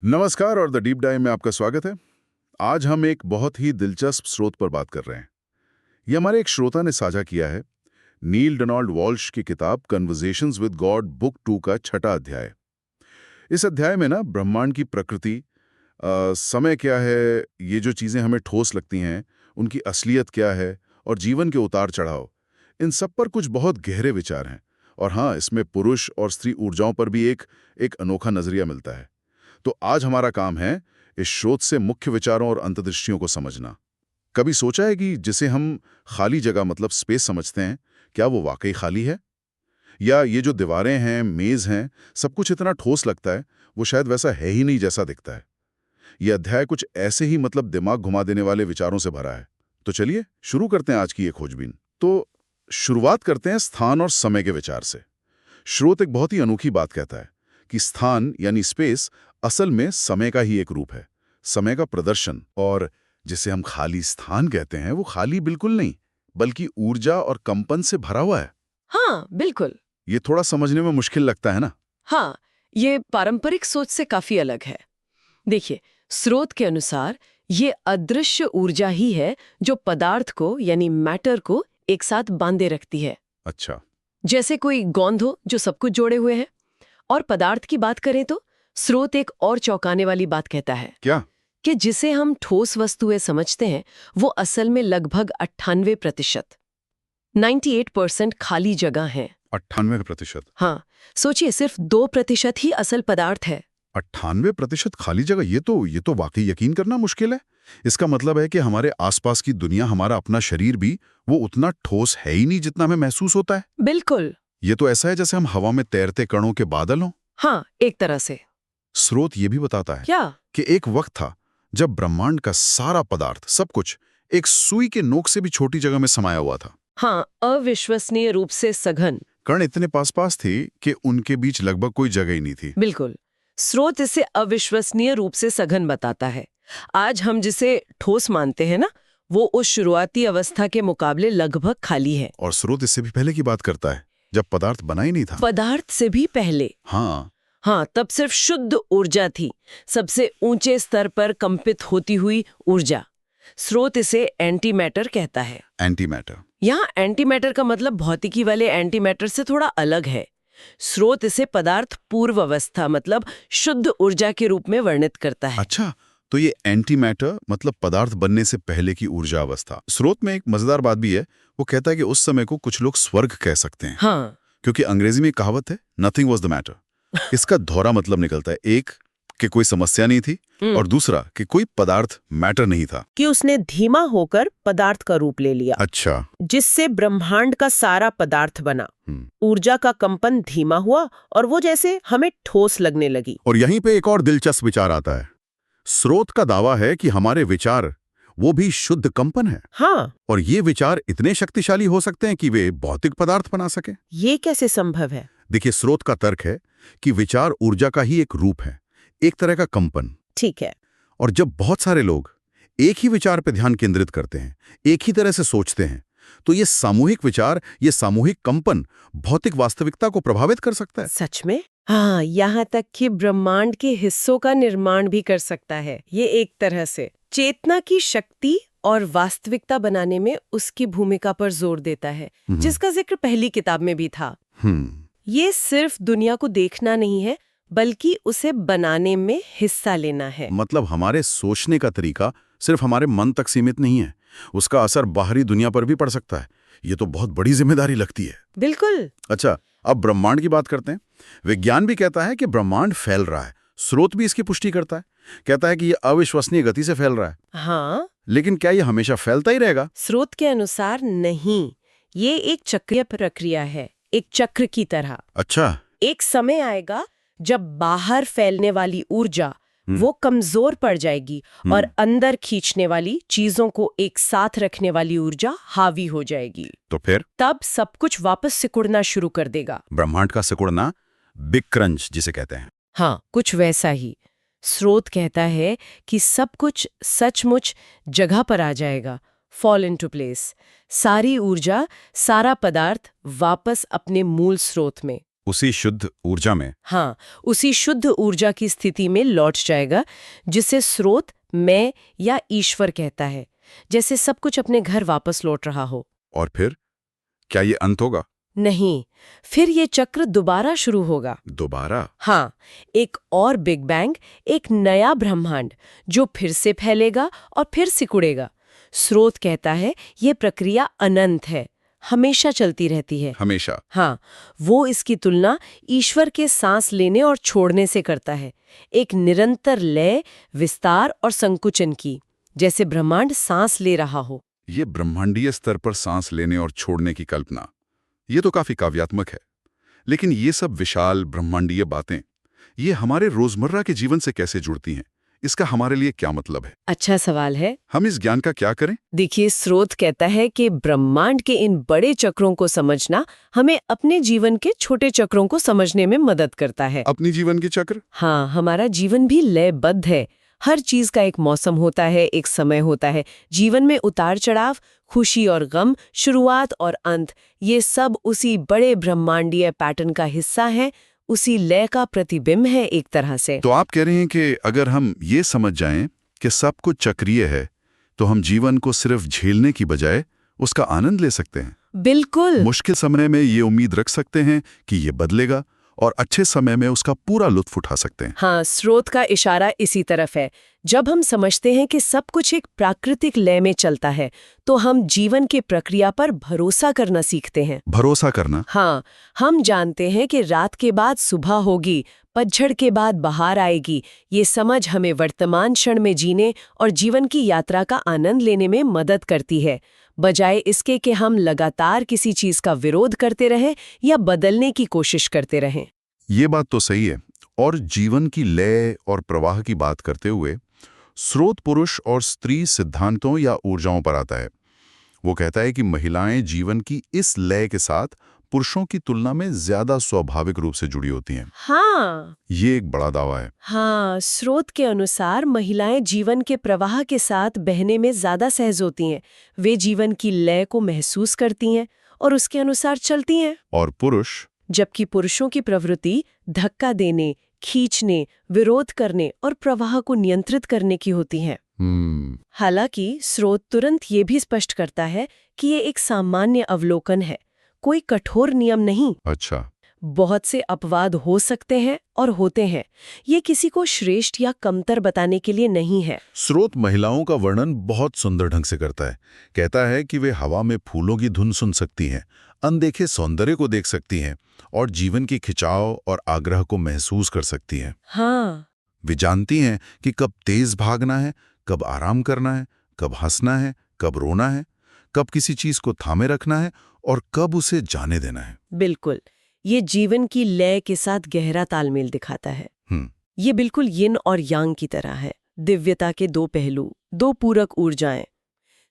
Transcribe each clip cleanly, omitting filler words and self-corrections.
नमस्कार और the deep dive में आपका स्वागत है। आज हम एक बहुत ही दिलचस्प स्रोत पर बात कर रहे हैं। ये हमारे एक श्रोता ने साझा किया है, नील डोनाल्ड वॉल्श की किताब कन्वर्सेशंस विद गॉड बुक 2 का 6वां अध्याय। इस अध्याय में ना ब्रह्मांड की प्रकृति, समय क्या है, ये जो चीजें हमें ठोस लगती हैं, उनकी असलियत क्या है और जीवन के उतार चढ़ाव, इन सब पर कुछ बहुत गहरे विचार हैं। और हाँ, इसमें पुरुष और स्त्री ऊर्जाओं पर भी एक अनोखा नजरिया मिलता है। तो आज हमारा काम है इस स्रोत से मुख्य विचारों और अंतर्दृष्टियों को समझना। कभी सोचा है कि जिसे हम खाली जगह मतलब स्पेस समझते हैं, क्या वो वाकई खाली है? या ये जो दीवारें हैं, मेज हैं, सब कुछ इतना ठोस लगता है, वो शायद वैसा है ही नहीं जैसा दिखता है। ये अध्याय कुछ ऐसे ही मतलब दिमाग घुमा देने वाले विचारों से भरा है। तो चलिए शुरू करते हैं आज की ये खोजबीन। तो शुरुआत करते हैं स्थान और समय के विचार से। स्रोत एक बहुत ही अनोखी बात कहता है कि स्थान यानी स्पेस असल में समय का ही एक रूप है, समय का प्रदर्शन। और जिसे हम खाली स्थान कहते हैं, वो खाली बिल्कुल नहीं, बल्कि ऊर्जा और कंपन से भरा हुआ है। हाँ, बिल्कुल। ये थोड़ा समझने में मुश्किल लगता है ना? हाँ, ये पारंपरिक सोच से काफी अलग है। देखिए, स्रोत के अनुसार ये अदृश्य ऊर्जा ही है जो पदार्थ को यानी मैटर को एक साथ बांधे रखती है। अच्छा। जैसे कोई गोंद हो जो सब कुछ जोड़े हुए है। और पदार्थ की बात करें तो स्रोत एक और चौंकाने वाली बात कहता है क्या? कि जिसे हम ठोस वस्तुएं समझते हैं, वो असल में लगभग 98%, 98% खाली जगह है। 98%? हाँ, सोचिए, सिर्फ 2% ही असल पदार्थ है। 98% खाली जगह, ये तो वाकई यकीन करना मुश्किल है। इसका मतलब है कि हमारे आसपास की दुनिया, हमारा अपना शरीर भी वो उतना ठोस है ही नहीं जितना हमें महसूस होता है। बिल्कुल। ये तो ऐसा है जैसे हम हवा में तैरते कणों के बादल हों। हाँ, एक तरह से। स्रोत ये भी बताता है क्या? कि एक वक्त था जब ब्रह्मांड का सारा पदार्थ, सब कुछ, एक सुई के नोक से भी छोटी जगह में समाया हुआ था। हाँ, अविश्वसनीय रूप से सघन। कण इतने पास थे कि उनके बीच लगभग कोई जगह ही नहीं थी। बिल्कुल। स्रोत इसे अविश्वसनीय रूप से सघन बताता है। आज हम जिसे ठोस मानते हैं ना, वो उस शुरुआती अवस्था के मुकाबले लगभग खाली है। और स्रोत इससे भी पहले की बात करता है, जब पदार्थ बना ही नहीं था। पदार्थ से भी पहले। हाँ। हाँ, तब सिर्फ शुद्ध ऊर्जा थी, सबसे ऊंचे स्तर पर कंपित होती हुई ऊर्जा। स्रोत इसे एंटी मैटर कहता है। Anti matter? यहाँ एंटी मैटर का मतलब भौतिकी वाले एंटी मैटर से थोड़ा अलग है। स्रोत इसे पदार्थ पूर्व अवस्था मतलब शुद्ध ऊर्जा के रूप में वर्णित करता है। अच्छा, तो ये एंटी मैटर मतलब पदार्थ बनने से पहले की ऊर्जा अवस्था। स्रोत में एक मजेदार बात भी है, वो कहता है कि उस समय को कुछ लोग स्वर्ग कह सकते हैं। हाँ। क्योंकि अंग्रेजी में एक कहावत है, नथिंग वॉज द मैटर। इसका दोहरा मतलब निकलता है, एक कि कोई समस्या नहीं थी, और दूसरा कि कोई पदार्थ मैटर नहीं था। कि उसने धीमा होकर पदार्थ का रूप ले लिया। अच्छा। जिससे ब्रह्मांड का सारा पदार्थ बना। ऊर्जा का कंपन धीमा हुआ और वो जैसे हमें ठोस लगने लगी। और यहीं पे एक और दिलचस्प विचार आता है। स्रोत का दावा है कि हमारे विचार वो भी शुद्ध कंपन है। हाँ। और ये विचार इतने शक्तिशाली हो सकते हैं कि वे भौतिक पदार्थ बना सके। ये कैसे संभव है? देखिए, स्रोत का तर्क है कि विचार ऊर्जा का ही एक रूप है, एक तरह का कंपन। ठीक है। और जब बहुत सारे लोग एक ही विचार पर ध्यान केंद्रित करते हैं, एक ही तरह से सोचते हैं, तो ये सामूहिक विचार, ये सामूहिक कंपन भौतिक वास्तविकता को प्रभावित कर सकता है। सच में? हाँ, यहाँ तक कि ब्रह्मांड के हिस्सों का निर्माण भी कर सकता है। ये एक तरह से चेतना की शक्ति और वास्तविकता बनाने में उसकी भूमिका पर जोर देता है, जिसका जिक्र पहली किताब में भी था। ये सिर्फ दुनिया को देखना नहीं है, बल्कि उसे बनाने में हिस्सा लेना है। मतलब हमारे सोचने का तरीका सिर्फ हमारे मन तक सीमित नहीं है, उसका असर बाहरी दुनिया पर भी पड़ सकता है। ये तो बहुत बड़ी जिम्मेदारी लगती है। बिल्कुल। अच्छा, अब ब्रह्मांड की बात करते हैं। विज्ञान भी कहता है कि ब्रह्मांड फैल रहा है। स्रोत भी इसकी पुष्टि करता है, कहता है कि यह अविश्वसनीय गति से फैल रहा है। हाँ। लेकिन क्या यह हमेशा फैलता ही रहेगा? स्रोत के अनुसार नहीं, ये एक चक्रीय प्रक्रिया है, एक चक्र की तरह। अच्छा। एक समय आएगा जब बाहर फैलने वाली ऊर्जा वो कमजोर पड़ जाएगी और अंदर खींचने वाली चीजों को एक साथ रखने वाली ऊर्जा हावी हो जाएगी। तो फिर तब सब कुछ वापस सिकुड़ना शुरू कर देगा। ब्रह्मांड का सिकुड़ना, बिग क्रंच जिसे कहते हैं। हाँ, कुछ वैसा ही। स्रोत कहता है कि सब कुछ सचमुच जगह पर आ जाएगा, फॉल इनटू प्लेस। सारी ऊर्जा, सारा पदार्थ वापस अपने मूल स्रोत में। उसी शुद्ध ऊर्जा में। हाँ, उसी शुद्ध ऊर्जा की स्थिति में लौट जाएगा जिसे स्रोत मैं या ईश्वर कहता है, जैसे सब कुछ अपने घर वापस लौट रहा हो। और फिर क्या ये अंत होगा? नहीं, फिर ये चक्र दोबारा शुरू होगा। दोबारा? हाँ, एक और बिग बैंग, एक नया ब्रह्मांड जो फिर से फैलेगा और फिर सिकुड़ेगा। स्रोत कहता है ये प्रक्रिया अनंत है, हमेशा चलती रहती है। हमेशा? हाँ, वो इसकी तुलना ईश्वर के सांस लेने और छोड़ने से करता है, एक निरंतर लय, विस्तार और संकुचन की, जैसे ब्रह्मांड सांस ले रहा हो। ये ब्रह्मांडीय स्तर पर सांस लेने और छोड़ने की कल्पना, ये तो काफी काव्यात्मक है। लेकिन ये सब विशाल ब्रह्मांडीय बातें, ये हमारे रोजमर्रा के जीवन से कैसे जुड़ती हैं? इसका हमारे लिए क्या मतलब है? अच्छा सवाल है। हम इस ज्ञान का क्या करें? देखिए, स्रोत कहता है कि ब्रह्मांड के इन बड़े चक्रों को समझना हमें अपने जीवन के छोटे चक्रों को समझने में मदद करता है। अपनी जीवन के चक्र? हाँ, हमारा जीवन भी लयबद्ध है। हर चीज का एक मौसम होता है, एक समय होता है। जीवन में उतार चढ़ाव, खुशी और गम, शुरुआत और अंत, ये सब उसी बड़े ब्रह्मांडीय पैटर्न का हिस्सा है, उसी लय का प्रतिबिंब है एक तरह से। तो आप कह रहे हैं कि अगर हम ये समझ जाएं कि सब कुछ चक्रीय है, तो हम जीवन को सिर्फ झेलने की बजाय उसका आनंद ले सकते हैं। बिल्कुल। मुश्किल समय में ये उम्मीद रख सकते हैं कि ये बदलेगा, और अच्छे समय में उसका पूरा लुत्फ उठा सकते हैं। हाँ, स्रोत का इशारा इसी तरफ है। जब हम समझते हैं कि सब कुछ एक प्राकृतिक लय में चलता है, तो हम जीवन के प्रक्रिया पर भरोसा करना सीखते हैं। भरोसा करना? हाँ, हम जानते हैं कि रात के बाद सुबह होगी, पतझड़ के बाद बहार आएगी। ये समझ हमें वर्तमान क्षण में जीने और जीवन की यात्रा का आनंद लेने में मदद करती है, बजाय इसके कि हम लगातार किसी चीज का विरोध करते रहें या बदलने की कोशिश करते रहें। ये बात तो सही है। और जीवन की लय और प्रवाह की बात करते हुए स्रोत पुरुष और स्त्री सिद्धांतों या ऊर्जाओं पर आता है। वो कहता है कि महिलाएं जीवन की इस लय के साथ पुरुषों की तुलना में ज्यादा स्वाभाविक रूप से जुड़ी होती हैं। हाँ, ये एक बड़ा दावा है। हाँ, स्रोत के अनुसार महिलाएं जीवन के प्रवाह के साथ बहने में ज्यादा सहज होती हैं। वे जीवन की लय को महसूस करती हैं और उसके अनुसार चलती हैं। और पुरुष? जबकि पुरुषों की प्रवृत्ति धक्का देने, खींचने, विरोध करने और प्रवाह को नियंत्रित करने की होती है। हालांकि स्रोत तुरंत ये भी स्पष्ट करता है कि ये एक सामान्य अवलोकन है, कोई कठोर नियम नहीं। अच्छा। बहुत से अपवाद हो सकते हैं और होते हैं। ये किसी को श्रेष्ठ या कमतर बताने के लिए नहीं है। स्रोत महिलाओं का वर्णन बहुत सुंदर ढंग से करता है। कहता है कि वे हवा में फूलों की धुन सुन सकती हैं, अनदेखे सौंदर्य को देख सकती हैं और जीवन की खिंचाव और आग्रह को महसूस कर सकती हैं। हाँ, वे जानती हैं कि कब तेज भागना है, कब आराम करना है, कब हंसना है, कब रोना है, कब किसी चीज को थामे रखना है और कब उसे जाने देना है। बिल्कुल। ये जीवन की लय के साथ गहरा तालमेल दिखाता है। ये बिल्कुल यिन और यांग की तरह है, दिव्यता के दो पहलू, दो पूरक ऊर्जाएं।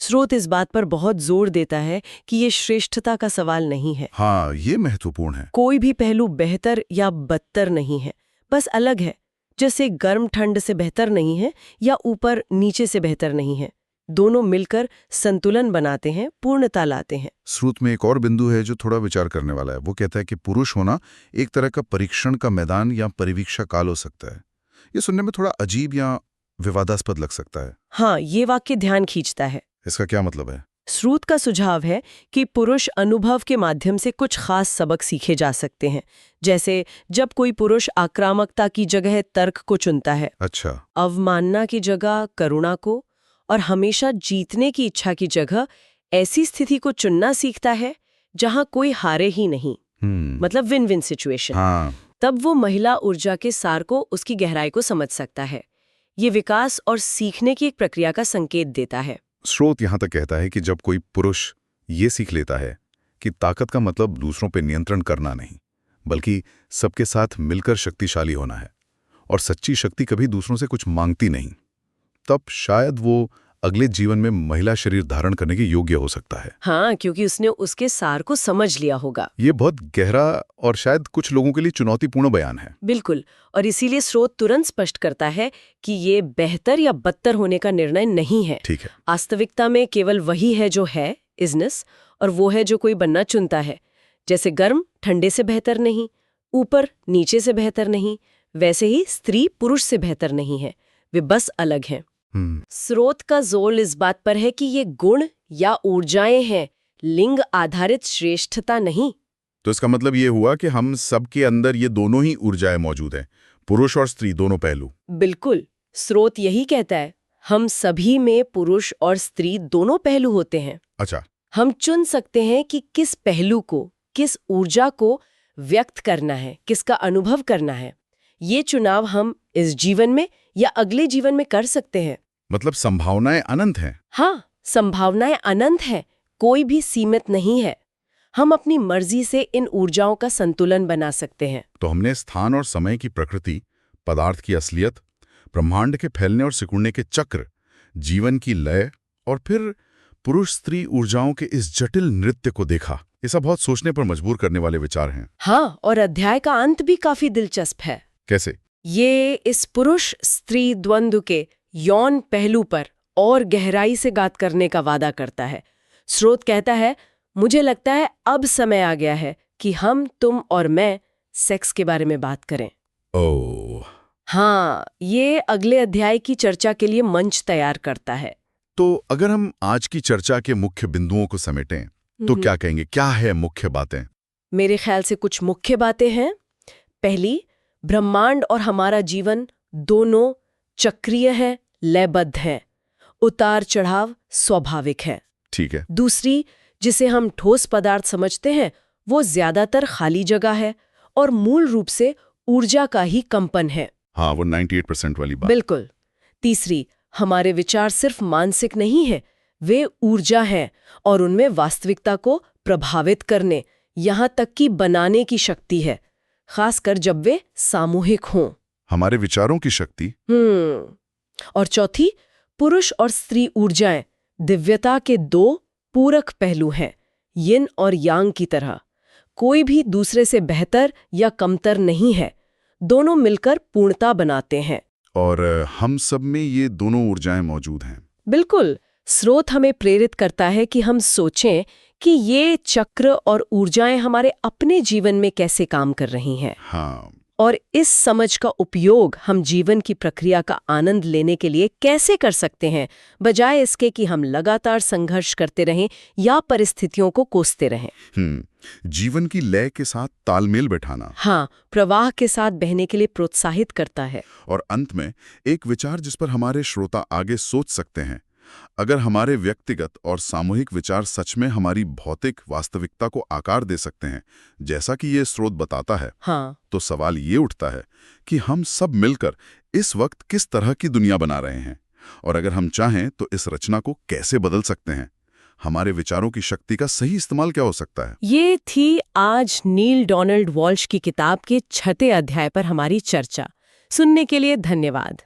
स्रोत इस बात पर बहुत जोर देता है कि ये श्रेष्ठता का सवाल नहीं है। हाँ, ये महत्वपूर्ण है। कोई भी पहलू बेहतर या बदतर नहीं है, बस अलग है। जैसे गर्म ठंड से बेहतर नहीं है या ऊपर नीचे से बेहतर नहीं है। दोनों मिलकर संतुलन बनाते हैं, पूर्णता लाते हैं। स्रोत में एक और बिंदु है जो थोड़ा विचार करने वाला है। वो कहता है कि पुरुष होना एक तरह का परीक्षण का मैदान या परीक्षा काल हो सकता है। ये सुनने में थोड़ा अजीब या विवादास्पद लग सकता है। हाँ, ये वाक्य ध्यान खींचता है। इसका क्या मतलब है? स्रोत का सुझाव है कि पुरुष अनुभव के माध्यम से कुछ खास सबक सीखे जा सकते हैं। जैसे जब कोई पुरुष आक्रामकता की जगह तर्क को चुनता है, अच्छा, अवमानना की जगह करुणा को, और हमेशा जीतने की इच्छा की जगह ऐसी स्थिति को चुनना सीखता है जहां कोई हारे ही नहीं, मतलब विन विन सिचुएशन। हाँ, तब वो महिला ऊर्जा के सार को, उसकी गहराई को समझ सकता है। ये विकास और सीखने की एक प्रक्रिया का संकेत देता है। स्रोत यहाँ तक कहता है कि जब कोई पुरुष ये सीख लेता है कि ताकत का मतलब दूसरों पर नियंत्रण करना नहीं, बल्कि सबके साथ मिलकर शक्तिशाली होना है, और सच्ची शक्ति कभी दूसरों से कुछ मांगती नहीं, तब शायद वो अगले जीवन में महिला शरीर धारण करने के योग्य हो सकता है। हाँ, क्योंकि उसने उसके सार को समझ लिया होगा। ये बहुत गहरा और शायद कुछ लोगों के लिए चुनौतीपूर्ण बयान है। बिल्कुल, और इसीलिए स्रोत तुरंत स्पष्ट करता है कि ये बेहतर या बदतर होने का निर्णय नहीं है। ठीक है। वास्तविकता में केवल वही है जो है, इजनेस, और वो है जो कोई बनना चुनता है। जैसे गर्म ठंडे से बेहतर नहीं, ऊपर नीचे से बेहतर नहीं, वैसे ही स्त्री पुरुष से बेहतर नहीं है, वे बस अलग हैं। स्रोत का जोर इस बात पर है कि ये गुण या ऊर्जाएं हैं, लिंग आधारित श्रेष्ठता नहीं। तो इसका मतलब ये हुआ कि हम सबके अंदर ये दोनों ही ऊर्जाएं मौजूद हैं, पुरुष और स्त्री दोनों पहलू। बिल्कुल, स्रोत यही कहता है, हम सभी में पुरुष और स्त्री दोनों पहलू होते हैं। अच्छा, हम चुन सकते हैं कि किस पहलू को, किस ऊर्जा को व्यक्त करना है, किसका अनुभव करना है। ये चुनाव हम इस जीवन में या अगले जीवन में कर सकते हैं। मतलब संभावनाएं अनंत हैं। हाँ, संभावनाएं अनंत हैं, कोई भी सीमित नहीं है। हम अपनी मर्जी से इन ऊर्जाओं का संतुलन बना सकते हैं। तो हमने स्थान और समय की प्रकृति, पदार्थ की असलियत, ब्रह्मांड के फैलने और सिकुड़ने के चक्र, जीवन की लय और फिर पुरुष स्त्री ऊर्जाओं के इस जटिल नृत्य को देखा। ये सब बहुत सोचने पर मजबूर करने वाले विचार हैं। हाँ, और अध्याय का अंत भी काफी दिलचस्प है। कैसे? ये इस पुरुष स्त्री द्वंद्व के यौन पहलू पर और गहराई से बात करने का वादा करता है। स्रोत कहता है, मुझे लगता है अब समय आ गया है कि हम, तुम और मैं सेक्स के बारे में बात करें। ओह, हाँ, ये अगले अध्याय की चर्चा के लिए मंच तैयार करता है। तो अगर हम आज की चर्चा के मुख्य बिंदुओं को समेटें तो क्या कहेंगे, क्या है मुख्य बातें? मेरे ख्याल से कुछ मुख्य बातें हैं। पहली, ब्रह्मांड और हमारा जीवन दोनों चक्रीय है, लयबद्ध है, उतार चढ़ाव स्वाभाविक है। ठीक है। दूसरी, जिसे हम ठोस पदार्थ समझते हैं वो ज्यादातर खाली जगह है और मूल रूप से ऊर्जा का ही कंपन है। हाँ, वो 98% वाली बात। बिल्कुल। तीसरी, हमारे विचार सिर्फ मानसिक नहीं है, वे ऊर्जा हैं और उनमें वास्तविकता को प्रभावित करने, यहाँ तक कि बनाने की शक्ति है, खासकर जब वे सामूहिक हों। हमारे विचारों की शक्ति। और चौथी, पुरुष और स्त्री ऊर्जाएं दिव्यता के दो पूरक पहलू हैं, यिन और यांग की तरह। कोई भी दूसरे से बेहतर या कमतर नहीं है, दोनों मिलकर पूर्णता बनाते हैं। और हम सब में ये दोनों ऊर्जाएं मौजूद हैं। बिल्कुल। स्रोत हमें प्रेरित करता है कि हम सोचें कि ये चक्र और ऊर्जाएं हमारे अपने जीवन में कैसे काम कर रही हैं। हाँ, और इस समझ का उपयोग हम जीवन की प्रक्रिया का आनंद लेने के लिए कैसे कर सकते हैं, बजाय इसके कि हम लगातार संघर्ष करते रहें या परिस्थितियों को कोसते रहें। जीवन की लय के साथ तालमेल बैठाना। हाँ, प्रवाह के साथ बहने के लिए प्रोत्साहित करता है। और अंत में एक विचार जिस पर हमारे श्रोता आगे सोच सकते हैं। अगर हमारे व्यक्तिगत और सामूहिक विचार सच में हमारी भौतिक वास्तविकता को आकार दे सकते हैं, जैसा कि ये स्रोत बताता है, हाँ, तो सवाल ये उठता है कि हम सब मिलकर इस वक्त किस तरह की दुनिया बना रहे हैं, और अगर हम चाहें तो इस रचना को कैसे बदल सकते हैं। हमारे विचारों की शक्ति का सही इस्तेमाल क्या हो सकता है? ये थी आज नील डोनाल्ड वॉल्श की किताब के 6वें अध्याय पर हमारी चर्चा। सुनने के लिए धन्यवाद।